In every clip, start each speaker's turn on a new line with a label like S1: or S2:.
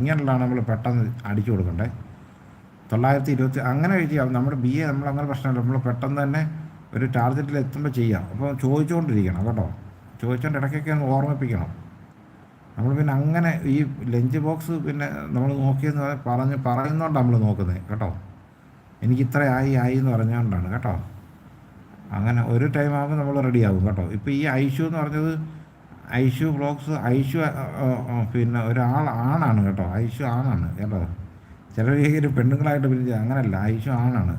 S1: ഇങ്ങനെയുള്ളതാണ് നമ്മൾ പെട്ടെന്ന് അടിച്ചു കൊടുക്കണ്ടേ. 920 അങ്ങനെ ചെയ്യാം. നമ്മുടെ BA നമ്മളങ്ങനെ പ്രശ്നമില്ല. നമ്മൾ പെട്ടെന്ന് തന്നെ ഒരു ടാർഗറ്റിൽ എത്തുമ്പോൾ ചെയ്യാം. അപ്പോൾ ചോദിച്ചുകൊണ്ടിരിക്കണം കേട്ടോ. ചോദിച്ചുകൊണ്ട് ഇടയ്ക്കൊക്കെ ഒന്ന് ഓർമ്മിപ്പിക്കണം. നമ്മൾ പിന്നെ അങ്ങനെ ഈ ലഞ്ച് ബോക്സ് പിന്നെ നമ്മൾ നോക്കിയെന്ന് പറയുന്നതുകൊണ്ടാണ് നമ്മൾ നോക്കുന്നത് കേട്ടോ. എനിക്ക് ഇത്ര ആയി എന്ന് പറഞ്ഞുകൊണ്ടാണ് കേട്ടോ. അങ്ങനെ ഒരു ടൈം ആകുമ്പോൾ നമ്മൾ റെഡിയാകും കേട്ടോ. ഇപ്പോൾ ഈ ഐഷു എന്ന് പറഞ്ഞത് ഐഷു വ്ളോഗ്സ്, ഐഷു പിന്നെ ഒരാൾ ആണാണ് കേട്ടോ. ഐഷു ആണാണ് കേട്ടോ. ചിലർ പെണ്ണുങ്ങളായിട്ട് പിരിഞ്ഞ് അങ്ങനെയല്ല, ഐഷു ആണാണ്.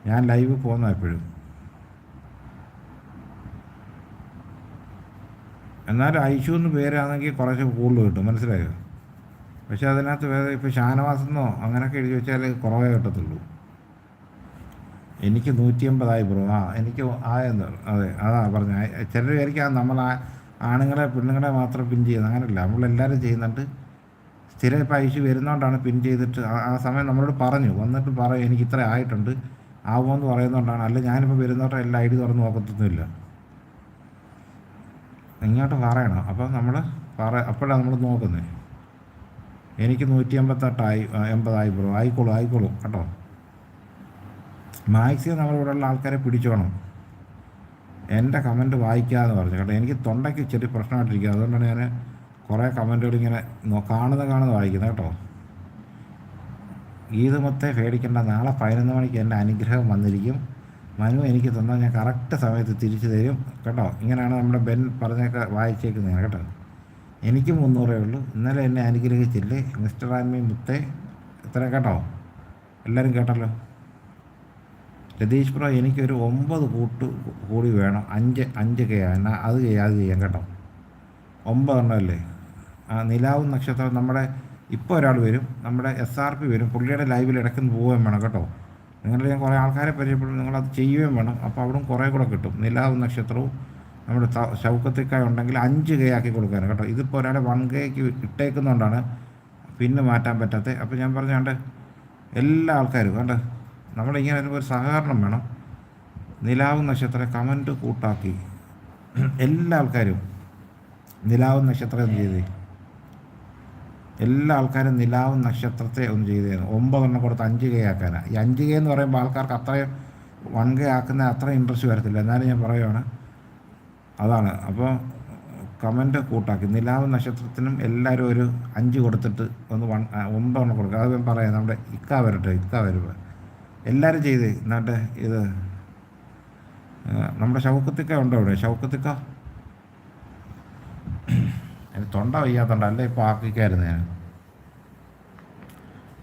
S1: ഞാൻ ലൈവ് പോകുന്ന എപ്പോഴും. എന്നാലും ഐഷു എന്ന് പേരാണെങ്കിൽ കുറച്ച് കൂടുതൽ കിട്ടും, മനസ്സിലായോ? പക്ഷെ അതിനകത്ത് വേറെ ഇപ്പോൾ ഷാനവാസെന്നോ അങ്ങനെയൊക്കെ എഴുതി വെച്ചാൽ കുറവേ കിട്ടത്തുള്ളൂ. എനിക്ക് 180 ബ്രോ. എനിക്ക് ആയെന്ന്. അതെ, അതാ പറഞ്ഞ. ചിലർ വിചാരിക്കാം നമ്മൾ ആണുങ്ങളെ പെണ്ണുങ്ങളെ മാത്രം പിൻ ചെയ്യുന്നത്. അങ്ങനെയല്ല, നമ്മളെല്ലാവരും ചെയ്യുന്നുണ്ട്. സ്ഥിരം ഇപ്പോൾ ഐഷു വരുന്നതുകൊണ്ടാണ് പിൻ ചെയ്തിട്ട് ആ സമയം നമ്മളോട് പറഞ്ഞു, വന്നിട്ട് പറയും എനിക്ക് ഇത്ര ആയിട്ടുണ്ട് ആവുമെന്ന് പറയുന്നതുകൊണ്ടാണ്. അല്ല ഞാനിപ്പോൾ വരുന്നോട്ടെ എല്ലാ ID തുറന്ന് നോക്കത്തൊന്നുമില്ല. ഇങ്ങോട്ട് പറയണം. അപ്പോൾ നമ്മൾ അപ്പോഴാണ് നമ്മൾ നോക്കുന്നത്. എനിക്ക് 188 80 ബ്രോ. ആയിക്കോളും കേട്ടോ. മാക്സിമം നമ്മളിവിടെയുള്ള ആൾക്കാരെ പിടിച്ചോണം. എൻ്റെ കമൻറ്റ് വായിക്കാമെന്ന് പറഞ്ഞു കേട്ടോ. എനിക്ക് തൊണ്ടയ്ക്ക് ചെറിയ പ്രശ്നമായിട്ടിരിക്കുക. അതുകൊണ്ടാണ് ഞാൻ കുറേ കമൻറ്റുകൾ ഇങ്ങനെ കാണുന്നത് വായിക്കുന്നത് കേട്ടോ. ഗീതമൊത്തെ പേടിക്കേണ്ട, നാളെ 11 മണിക്ക് എൻ്റെ അനുഗ്രഹം വന്നിരിക്കും. മനു എനിക്ക് തന്നാൽ ഞാൻ കറക്റ്റ് സമയത്ത് തിരിച്ചു തരും കേട്ടോ. ഇങ്ങനെയാണ് നമ്മുടെ ബെൻ പറഞ്ഞൊക്കെ വായിച്ചേക്കുന്നത് കേട്ടോ. എനിക്ക് 300 ഉള്ളൂ. ഇന്നലെ എന്നെ അനുഗ്രഹിച്ചില്ലേ മിസ്റ്റർ ആൻമി മുത്തേ. ഇത്ര കേട്ടോ, എല്ലാവരും കേട്ടല്ലോ. രതീഷ് ബ്രോ എനിക്കൊരു 9 കൂടി വേണം. 5K എന്നാൽ അത് ചെയ്യാം കേട്ടോ. 9 എണ്ണമല്ലേ. നിലാവും നക്ഷത്രം നമ്മുടെ ഇപ്പോൾ ഒരാൾ വരും, നമ്മുടെ SRP വരും. പുള്ളിയുടെ ലൈവിൽ ഇടയ്ക്കൊന്ന് പോവുകയും വേണം കേട്ടോ. നിങ്ങളുടെ ഞാൻ കുറേ ആൾക്കാരെ പരിചയപ്പെടും, നിങ്ങളത് ചെയ്യുകയും വേണം. അപ്പോൾ അവിടെ കുറേ കൂടെ കിട്ടും. നിലാവും നക്ഷത്രവും നമ്മുടെ ഷൗക്കത്തിക്കായ ഉണ്ടെങ്കിൽ 5K ആക്കി കൊടുക്കാൻ കേട്ടോ. ഇതിപ്പോൾ ഒരാളെ 1Kക്ക് ഇട്ടേക്കുന്നതുകൊണ്ടാണ് പിന്നെ മാറ്റാൻ പറ്റാത്തത്. അപ്പോൾ ഞാൻ പറഞ്ഞാണ്ട് എല്ലാ ആൾക്കാരും കണ്ട് നമ്മളിങ്ങനെ ഒരു സഹകരണം വേണം. നിലാവും നക്ഷത്രം കമൻറ്റ് കൂട്ടാക്കി എല്ലാ ആൾക്കാരും നിലാവും നക്ഷത്രം ഒന്ന് ചെയ്തേ. എല്ലാ ആൾക്കാരും നിലാവും നക്ഷത്രത്തെ ഒന്ന് ചെയ്തേന്ന്. 9 എണ്ണം കൊടുത്ത് 5K ആക്കാനാണ്. ഈ 5K എന്ന് പറയുമ്പോൾ ആൾക്കാർക്ക് അത്രയും 1K ആക്കുന്ന അത്ര ഇൻട്രസ്റ്റ് വരത്തില്ല. എന്നാലും ഞാൻ പറയുവാണ്, അതാണ്. അപ്പോൾ കമൻറ്റ് കൂട്ടാക്കി നിലാവും നക്ഷത്രത്തിനും എല്ലാവരും ഒരു 5 കൊടുത്തിട്ട് ഒന്ന് 9 എണ്ണം കൊടുക്കുക. അത് ഞാൻ പറയാം. നമ്മുടെ ഇക്ക വരുമ്പോൾ എല്ലാവരും ചെയ്ത്. എന്നിട്ട് ഇത് നമ്മുടെ ഷൗക്കത്തിക്ക ഉണ്ടോ ഇവിടെ? ഷൗക്കത്തിക്ക എനിക്ക് തൊണ്ട വയ്യാത്തോണ്ട്, അല്ല ഇപ്പോൾ ആക്കിക്കായിരുന്നു. ഞാൻ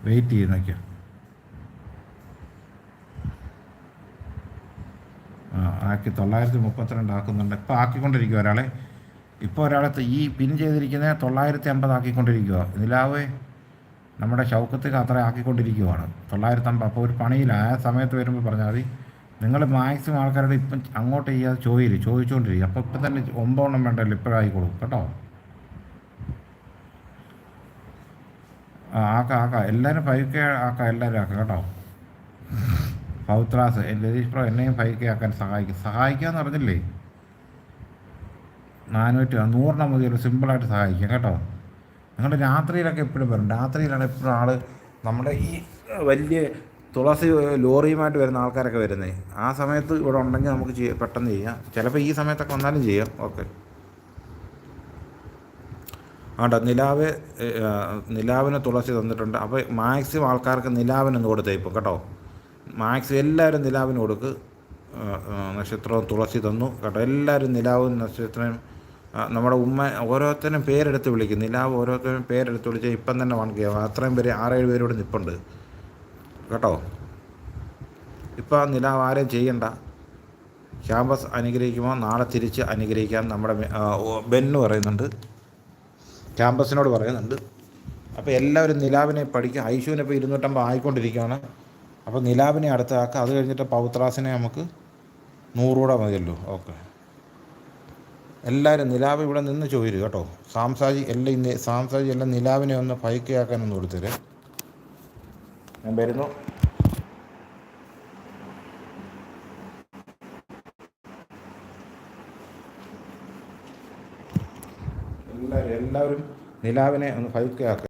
S1: വെയിറ്റ് ചെയ്യുന്നൊക്കെ. ആക്കി 932 ആക്കുന്നുണ്ട്. ഇപ്പോൾ ആക്കിക്കൊണ്ടിരിക്കുക ഒരാളെ. ഇപ്പോൾ ഒരാളെ ഈ പിൻ ചെയ്തിരിക്കുന്നത് 950 ആക്കിക്കൊണ്ടിരിക്കുക. നിലാവ് നമ്മുടെ ഷൗക്കത്തേക്ക് അത്ര ആക്കിക്കൊണ്ടിരിക്കുകയാണ്. 950. അപ്പോൾ ഒരു പണിയില്ല. ആ സമയത്ത് വരുമ്പോൾ പറഞ്ഞാൽ മതി. നിങ്ങൾ മാക്സിമം ആൾക്കാരുടെ ഇപ്പം അങ്ങോട്ട് ചെയ്യാതെ ചോദിച്ചുകൊണ്ടിരിക്കുക. അപ്പോൾ ഇപ്പം തന്നെ 9 എണ്ണം വേണ്ടല്ലോ, ഇപ്പോഴായിക്കോളും കേട്ടോ. ആക്കാം എല്ലാവരും 5K ആക്കാം. എല്ലാവരും ആക്കാം കേട്ടോ. പൗത്രാസ് രതീഷ് പ്രോ എന്നെയും 5K ആക്കാൻ സഹായിക്കാമെന്ന് പറഞ്ഞില്ലേ. 100 മതിയല്ലോ, സിമ്പിളായിട്ട് സഹായിക്കാം കേട്ടോ. നിങ്ങൾ രാത്രിയിലൊക്കെ എപ്പോഴും വരും. രാത്രിയിലാണ് എപ്പോഴും ആൾ നമ്മുടെ ഈ വലിയ തുളസി ലോറിയുമായിട്ട് വരുന്ന ആൾക്കാരൊക്കെ വരുന്നത്. ആ സമയത്ത് ഇവിടെ ഉണ്ടെങ്കിൽ നമുക്ക് പെട്ടെന്ന് ചെയ്യാം. ചിലപ്പോൾ ഈ സമയത്തൊക്കെ വന്നാലും ചെയ്യാം. ഓക്കെ ആണ്ടോ. നിലാവിന് തുളസി തന്നിട്ടുണ്ട്. അപ്പോൾ മാക്സിമം ആൾക്കാർക്ക് നിലാവിനൊന്ന് കൊടുത്തേ ഇപ്പോൾ കേട്ടോ. മാക്സിമം എല്ലാവരും നിലാവിന് കൊടുക്ക്. നക്ഷത്രവും തുളസി തന്നു കേട്ടോ. എല്ലാവരും നിലാവും നക്ഷത്രം നമ്മുടെ ഉമ്മ ഓരോരുത്തരും പേരെടുത്ത് വിളിക്കും. നിലാവ് ഓരോരുത്തരും പേരെടുത്ത് വിളിച്ചാൽ ഇപ്പം തന്നെ 1K അത്രയും പേര് 6-7 പേരോട് നിൽപ്പുണ്ട് കേട്ടോ. ഇപ്പോൾ നിലാവ് ആരെയും ചെയ്യണ്ട. ക്യാമ്പസ് അനുഗ്രഹിക്കുമ്പോൾ നാളെ തിരിച്ച് അനുഗ്രഹിക്കാൻ നമ്മുടെ ബെന്ന് പറയുന്നുണ്ട്, ക്യാമ്പസിനോട് പറയുന്നുണ്ട്. അപ്പോൾ എല്ലാവരും നിലാവിനെ പഠിക്കുക. ഐഷുവിനെ ഇപ്പോൾ 250 ആയിക്കൊണ്ടിരിക്കുകയാണ്. അപ്പോൾ നിലാവിനെ അടുത്താക്കുക. അത് കഴിഞ്ഞിട്ട് പൗത്രാസിനെ നമുക്ക് 100 കൂടെ മതിയല്ലോ. ഓക്കെ എല്ലാവരും നിലാവ് ഇവിടെ നിന്ന് ചോദിച്ചു കേട്ടോ. സാംസാജി എല്ലാം നിലാവിനെ ഒന്ന് 5K ആക്കാനൊന്ന് കൊടുത്തരേ. ഞാൻ വരുന്നു. എല്ലാവരും നിലാവിനെ ഒന്ന് 5K ആക്കുക.